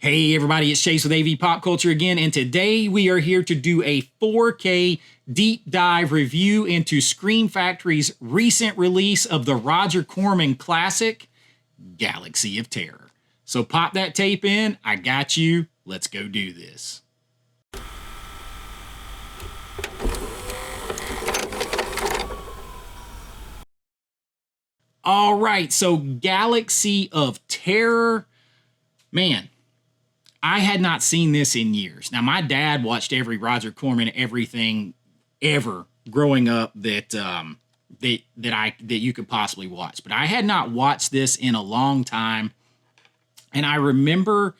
Hey everybody, it's Chase with AV Pop Culture again, and today we are here to do a 4K deep dive review into Scream Factory's recent release of the Roger Corman classic, Galaxy of Terror. So pop that tape in, I got you, let's go do this. All right, so Galaxy of Terror, man. I had not seen this in years. Now, my dad watched every Roger Corman everything ever growing up that you could possibly watch, but I had not watched this in a long time. And I remember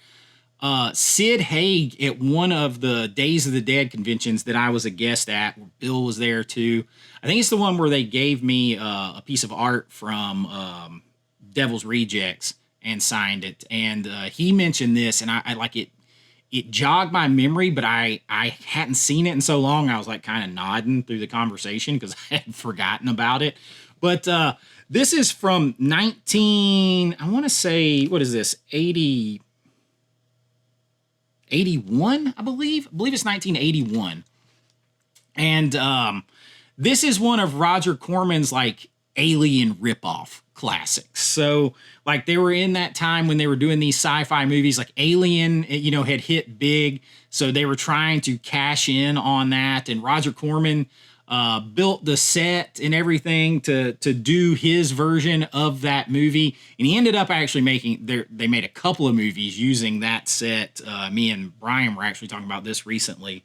Sid Haig at one of the Days of the Dead conventions that I was a guest at. Bill was there too. I think it's the one where they gave me a piece of art from Devil's Rejects and signed it, and he mentioned this, and I like it. It jogged my memory, but I hadn't seen it in so long. I was like kind of nodding through the conversation because I had forgotten about it. But this is from I want to say, what is this? 81, I believe. I believe it's 1981, and this is one of Roger Corman's like alien ripoff classics. So like they were in that time when they were doing these sci-fi movies, like Alien, had hit big. So they were trying to cash in on that. And Roger Corman built the set and everything to do his version of that movie. And he ended up actually they made a couple of movies using that set. Me and Brian were actually talking about this recently.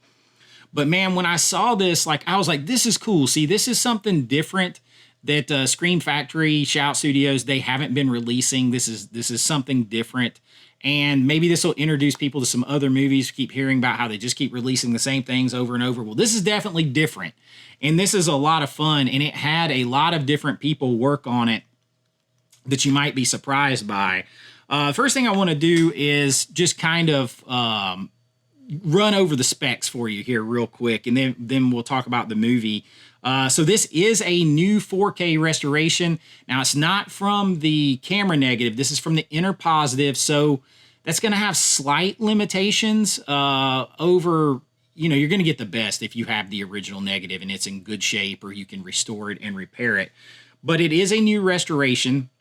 But man, when I saw this, like I was like, this is cool. See, this is something different that Scream Factory, Shout Studios, they haven't been releasing. This is something different. And maybe this will introduce people to some other movies. Keep hearing about how they just keep releasing the same things over and over. Well, this is definitely different. And this is a lot of fun. And it had a lot of different people work on it that you might be surprised by. First thing I want to do is just kind of run over the specs for you here real quick. And then we'll talk about the movie. So this is a new 4K restoration. Now, it's not from the camera negative. This is from the inner positive. So that's going to have slight limitations over, you're going to get the best if you have the original negative and it's in good shape or you can restore it and repair it. But it is a new restoration.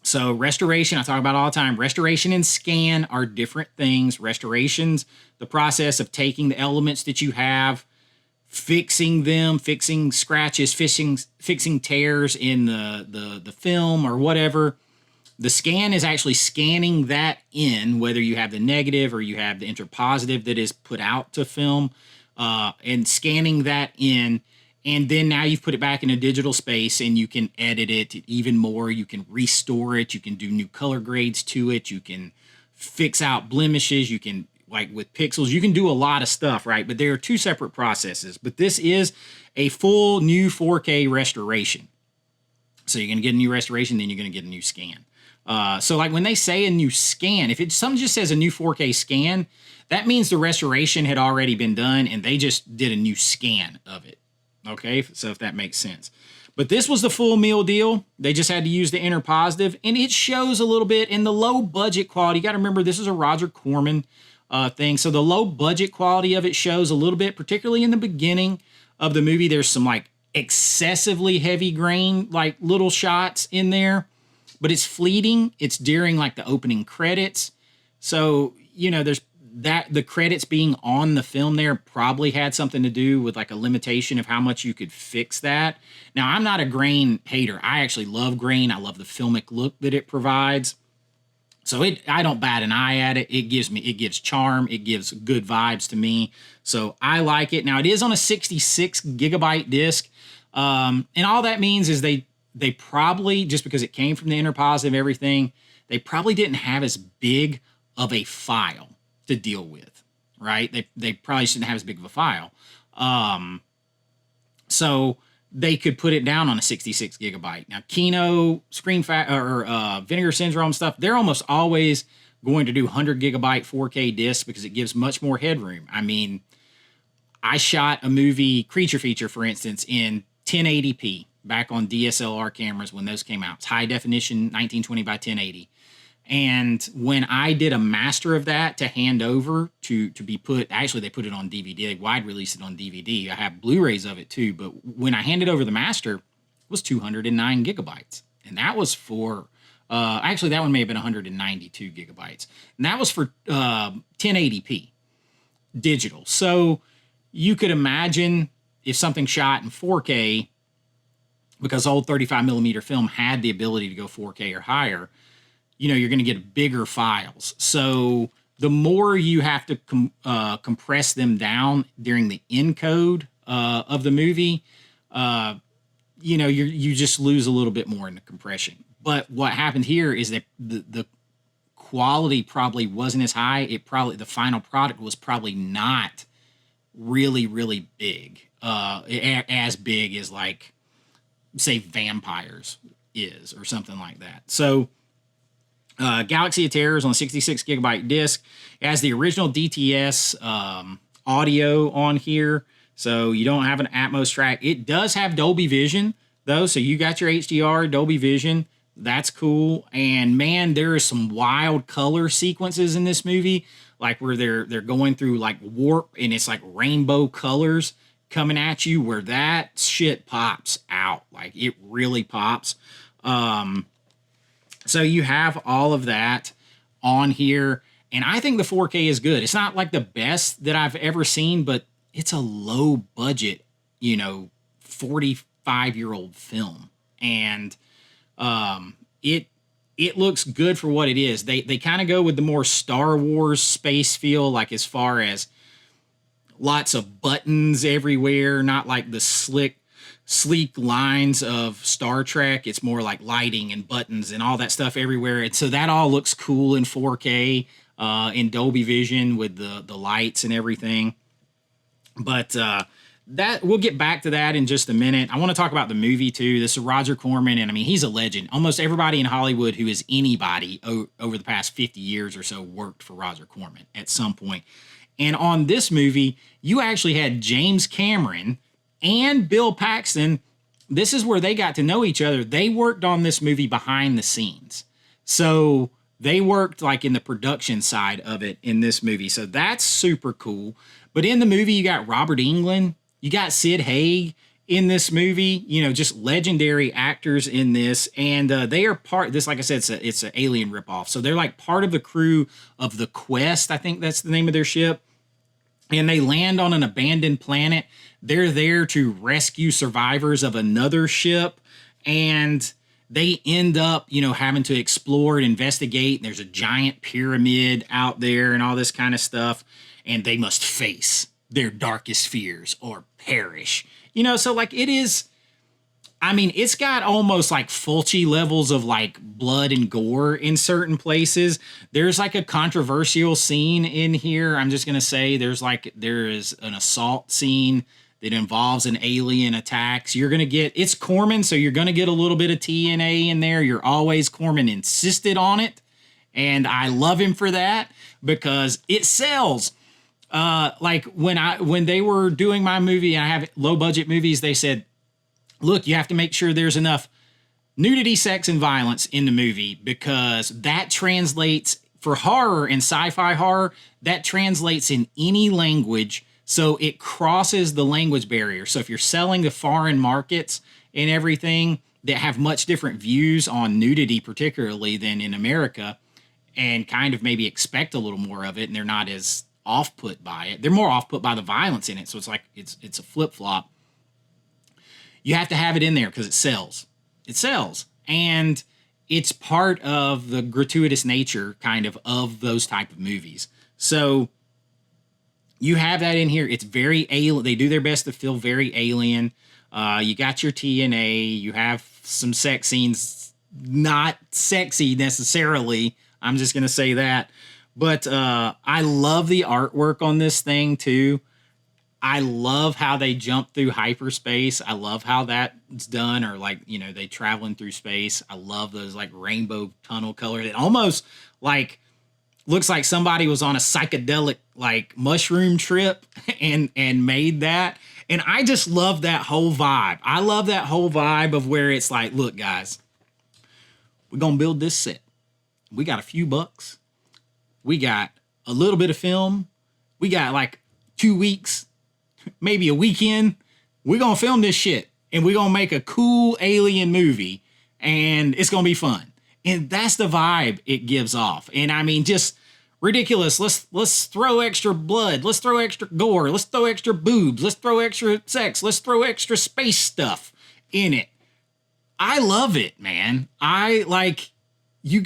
So restoration, I talk about all the time. Restoration and scan are different things. Restoration's the process of taking the elements that you have, fixing them, fixing scratches, fixing tears in the film or whatever. The scan is actually scanning that in, whether you have the negative or you have the interpositive that is put out to film, and scanning that in. And then now you've put it back in a digital space and you can edit it even more. You can restore it. You can do new color grades to it. You can fix out blemishes. You can, like with pixels, you can do a lot of stuff, right? But there are two separate processes. But this is a full new 4K restoration. So you're going to get a new restoration, then you're going to get a new scan. So like when they say a new scan, if something just says a new 4K scan, that means the restoration had already been done and they just did a new scan of it. Okay, so if that makes sense. But this was the full meal deal. They just had to use the inner positive, and it shows a little bit in the low budget quality. You got to remember, this is a Roger Corman thing. So the low budget quality of it shows a little bit, particularly in the beginning of the movie. There's some like excessively heavy grain, like little shots in there, but it's fleeting. It's during like the opening credits. So, there's the credits being on the film there probably had something to do with like a limitation of how much you could fix that. Now, I'm not a grain hater. I actually love grain. I love the filmic look that it provides. So I don't bat an eye at it. It gives charm. It gives good vibes to me. So I like it. Now, it is on a 66 gigabyte disc. And all that means is they probably, just because it came from the inner positive, everything, they probably didn't have as big of a file to deal with, right? They probably shouldn't have as big of a file. So they could put it down on a 66 gigabyte. Now, Kino, Vinegar Syndrome stuff, they're almost always going to do 100 gigabyte 4K discs because it gives much more headroom. I mean, I shot a movie, Creature Feature, for instance, in 1080p back on DSLR cameras when those came out. It's high definition, 1920 by 1080. And when I did a master of that to hand over to be put, actually they put it on DVD. They wide released it on DVD. I have Blu-rays of it too. But when I handed over the master, it was 209 gigabytes, and that was for actually that one may have been 192 gigabytes, and that was for 1080p digital. So you could imagine if something shot in 4K, because old 35 millimeter film had the ability to go 4K or higher, you're going to get bigger files. So the more you have to compress them down during the encode of the movie, you just lose a little bit more in the compression. But what happened here is that the quality probably wasn't as high. The final product was probably not really, really big, as big as like, say, Vampires is or something like that. So Galaxy of Terror is on a 66 gigabyte disc. It has the original DTS audio on here, so you don't have an Atmos track. It does have Dolby Vision, though, so you got your HDR, Dolby Vision. That's cool. And man, there are some wild color sequences in this movie, like where they're going through like warp and it's like rainbow colors coming at you, where that shit pops out. Like it really pops. So you have all of that on here, and I think the 4K is good. It's not like the best that I've ever seen, but it's a low budget, 45-year-old film, and it looks good for what it is. They kind of go with the more Star Wars space feel, like as far as lots of buttons everywhere, not like the sleek lines of Star Trek. It's more like lighting and buttons and all that stuff everywhere. And so that all looks cool in 4K, in Dolby Vision with the lights and everything. But that we'll get back to that in just a minute. I want to talk about the movie too. This is Roger Corman, and I mean, he's a legend. Almost everybody in Hollywood who is anybody over the past 50 years or so worked for Roger Corman at some point. And on this movie, you actually had James Cameron and Bill Paxton. This is where they got to know each other. They worked on this movie behind the scenes. So they worked like in the production side of it in this movie. So that's super cool. But in the movie, you got Robert Englund, you got Sid Haig in this movie, just legendary actors in this. And they are this, like I said, it's an Alien ripoff. So they're like part of the crew of the Quest. I think that's the name of their ship. And they land on an abandoned planet. They're there to rescue survivors of another ship. And they end up, having to explore and investigate. There's a giant pyramid out there and all this kind of stuff. And they must face their darkest fears or perish. So like it is, I mean, it's got almost like Fulci levels of like blood and gore in certain places. There's like a controversial scene in here. I'm just going to say there is an assault scene that involves an alien attacks. You're going to get, it's Corman, so you're going to get a little bit of TNA in there. Corman insisted on it. And I love him for that because it sells. Like when they were doing my movie, and I have low budget movies, they said, look, you have to make sure there's enough nudity, sex, and violence in the movie because that translates for horror and sci-fi horror. That translates in any language. So it crosses the language barrier. So if you're selling to foreign markets and everything that have much different views on nudity, particularly than in America, and kind of maybe expect a little more of it, and they're not as off-put by it. They're more off-put by the violence in it. So it's like it's a flip-flop. You have to have it in there because it sells. It sells. And it's part of the gratuitous nature kind of those type of movies. So you have that in here. It's very alien. They do their best to feel very alien. You got your TNA. You have some sex scenes, not sexy necessarily. I'm just going to say that. But I love the artwork on this thing, too. I love how they jump through hyperspace. I love how that's done, or like, they traveling through space. I love those like rainbow tunnel color. It almost like looks like somebody was on a psychedelic like mushroom trip and made that. And I just love that whole vibe. I love that whole vibe of where it's like, look, guys, we're going to build this set. we got a few bucks. We got a little bit of film. We got like 2 weeks, maybe a weekend. We're going to film this shit and we're going to make a cool alien movie and it's going to be fun. And that's the vibe it gives off. And I mean, just ridiculous. Let's throw extra blood. Let's throw extra gore. Let's throw extra boobs. Let's throw extra sex. Let's throw extra space stuff in it. I love it, man. You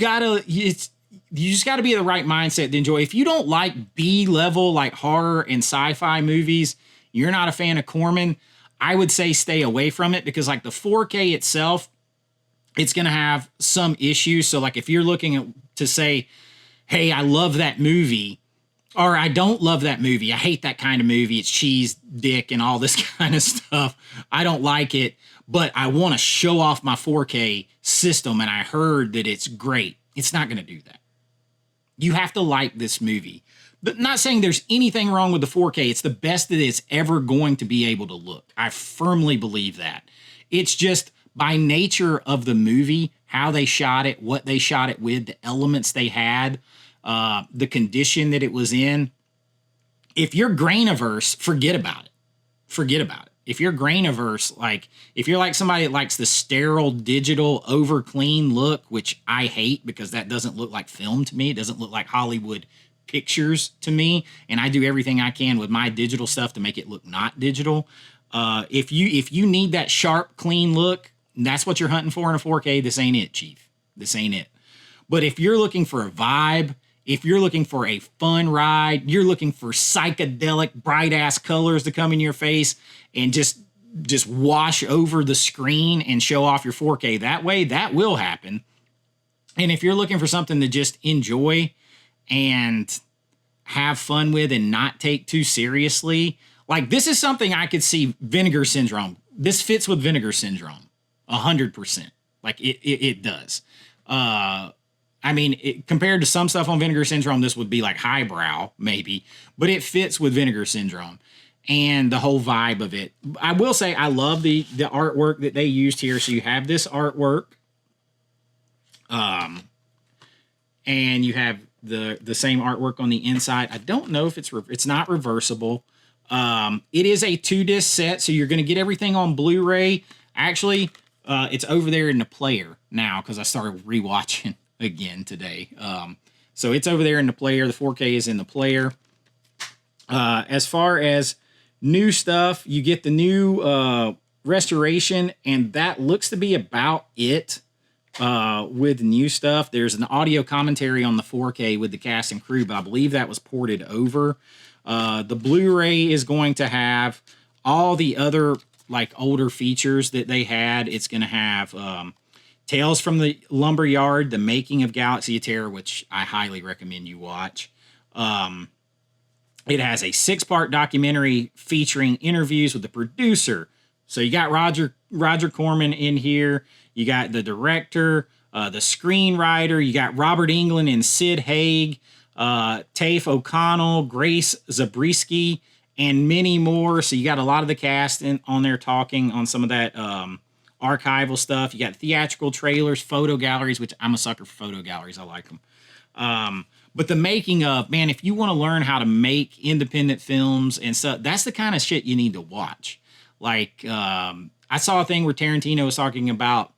just gotta be in the right mindset to enjoy. If you don't like B-level, like horror and sci-fi movies, you're not a fan of Corman, I would say stay away from it, because like the 4K itself, it's going to have some issues. So like if you're looking to say, hey, I love that movie, or I don't love that movie, I hate that kind of movie, it's cheese, dick, and all this kind of stuff, I don't like it, but I want to show off my 4K system and I heard that it's great, it's not going to do that. You have to like this movie. But not saying there's anything wrong with the 4K. It's the best that it's ever going to be able to look. I firmly believe that. It's just by nature of the movie, how they shot it, what they shot it with, the elements they had, the condition that it was in. If you're grain-averse, forget about it. Forget about it. If you're grain-averse, like if you're like somebody that likes the sterile, digital, over-clean look, which I hate because that doesn't look like film to me. It doesn't look like Hollywood pictures to me, and I do everything I can with my digital stuff to make it look not digital. If you need that sharp, clean look, that's what you're hunting for in a 4K, this ain't it, Chief. This ain't it. But if you're looking for a vibe, if you're looking for a fun ride, you're looking for psychedelic, bright-ass colors to come in your face and just wash over the screen and show off your 4K that way, that will happen. And if you're looking for something to just enjoy and have fun with and not take too seriously, like this is something I could see Vinegar Syndrome. This fits with Vinegar Syndrome 100%. Like it does. I mean, compared to some stuff on Vinegar Syndrome, this would be like highbrow maybe, but it fits with Vinegar Syndrome and the whole vibe of it. I will say I love the artwork that they used here. So you have this artwork, and you have the same artwork on the inside. I don't know if it's not reversible. It is a 2-disc set, so you're going to get everything on Blu-ray. Actually, it's over there in the player now because I started rewatching again today. So it's over there in the player. The 4K is in the player. As far as new stuff, you get the new restoration, and that looks to be about it. With new stuff, there's an audio commentary on the 4K with the cast and crew, but I believe that was ported over. The Blu-ray is going to have all the other like older features that they had. It's going to have Tales from the Lumberyard, The Making of Galaxy of Terror, which I highly recommend you watch. It has a 6-part documentary featuring interviews with the producer. So you got Roger Corman in here. You got the director, the screenwriter. You got Robert Englund and Sid Haig, Tafe O'Connell, Grace Zabriskie, and many more. So you got a lot of the cast on there talking on some of that archival stuff. You got theatrical trailers, photo galleries, which I'm a sucker for photo galleries. I like them. But the making of, man, if you want to learn how to make independent films and stuff, that's the kind of shit you need to watch. Like, I saw a thing where Tarantino was talking about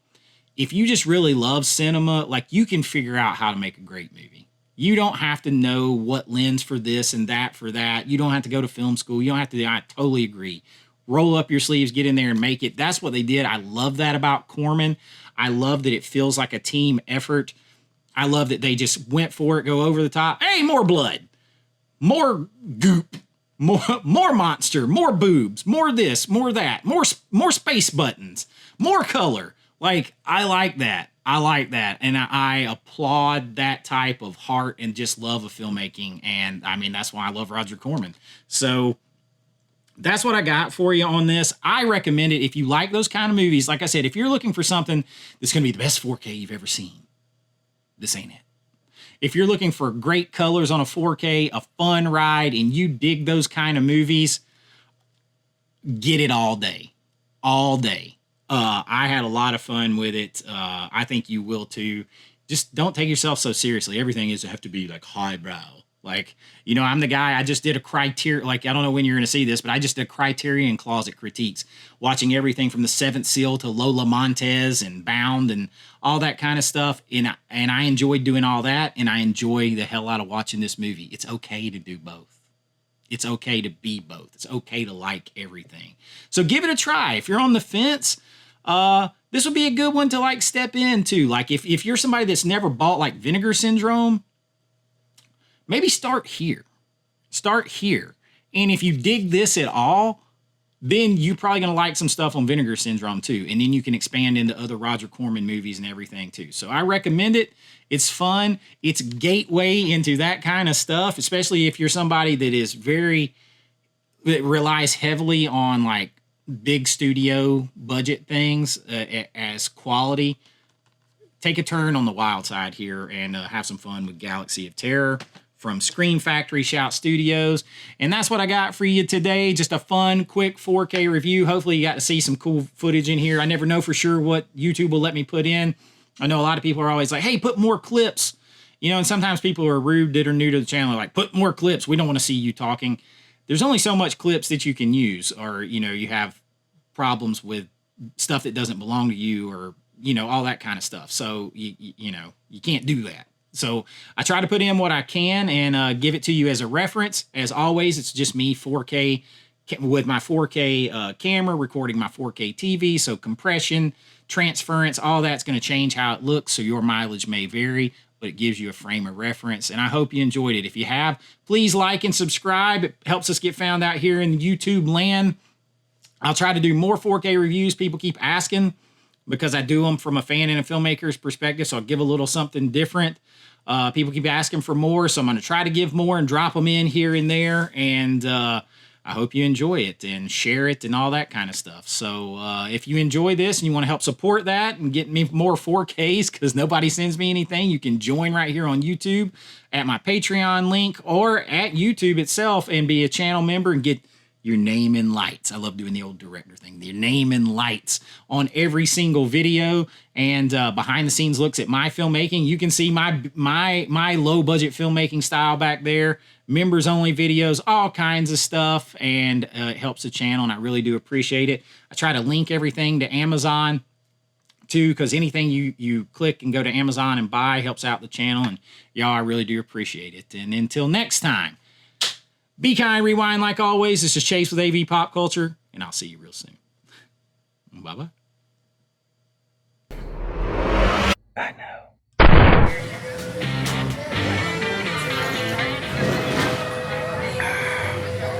if you just really love cinema, like you can figure out how to make a great movie. You don't have to know what lens for this and that for that. You don't have to go to film school. You don't have to. I totally agree. Roll up your sleeves, get in there and make it. That's what they did. I love that about Corman. I love that it feels like a team effort. I love that they just went for it, go over the top. Hey, more blood, more goop, more monster, more boobs, more this, more that, more space buttons, more color. Like, I like that. I like that. And I applaud that type of heart and just love of filmmaking. And I mean, that's why I love Roger Corman. So that's what I got for you on this. I recommend it if you like those kind of movies. Like I said, if you're looking for something that's going to be the best 4K you've ever seen, this ain't it. If you're looking for great colors on a 4K, a fun ride, and you dig those kind of movies, get it all day. All day. I had a lot of fun with it. I think you will too. just don't take yourself so seriously. Everything is have to be like highbrow. Like, you know, I'm the guy, I just did a Criterion, like, I don't know when you're going to see this, but I just did Criterion Closet critiques, watching everything from The Seventh Seal to Lola Montez and Bound and all that kind of stuff. And I enjoyed doing all that, and I enjoy the hell out of watching this movie. It's okay to do both. It's okay to be both. It's okay to like everything. So give it a try. If you're on the fence, this would be a good one to like step into. Like if you're somebody that's never bought like Vinegar Syndrome, maybe start here. Start here. And if you dig this at all, then you're probably going to like some stuff on Vinegar Syndrome too. And then you can expand into other Roger Corman movies and everything too. So I recommend it. It's fun. It's a gateway into that kind of stuff, especially if you're somebody that relies heavily on like big studio budget things as quality. Take a turn on the wild side here and have some fun with Galaxy of Terror from Screen Factory Shout Studios. And that's what I got for you today. Just a fun, quick 4K review. Hopefully you got to see some cool footage in here. I never know for sure what YouTube will let me put in. I know a lot of people are always like, hey, put more clips. You know, and sometimes people are rude that are new to the channel, like, put more clips. We don't want to see you talking. There's only so much clips that you can use, or, you know, you have problems with stuff that doesn't belong to you, or, you know, all that kind of stuff. So, you know, you can't do that. So I try to put in what I can and give it to you as a reference. As always, it's just me 4K with my 4K camera recording my 4K TV. So compression, transference, all that's going to change how it looks. So your mileage may vary, but it gives you a frame of reference. And I hope you enjoyed it. If you have, please like and subscribe. It helps us get found out here in YouTube land. I'll try to do more 4K reviews. People keep asking because I do them from a fan and a filmmaker's perspective. So I'll give a little something different. People keep asking for more, so I'm going to try to give more and drop them in here and there. And I hope you enjoy it and share it and all that kind of stuff. So if you enjoy this and you want to help support that and get me more 4Ks because nobody sends me anything, you can join right here on YouTube at my Patreon link or at YouTube itself and be a channel member and get your name in lights. I love doing the old director thing. Your name in lights on every single video, and behind the scenes looks at my filmmaking. You can see my low budget filmmaking style back there. Members only videos, all kinds of stuff, and it helps the channel, and I really do appreciate it. I try to link everything to Amazon too, because anything you click and go to Amazon and buy helps out the channel, and y'all, I really do appreciate it. And until next time, be kind, rewind like always. This is Chase with AV Pop Culture, and I'll see you real soon. Bye-bye. I know.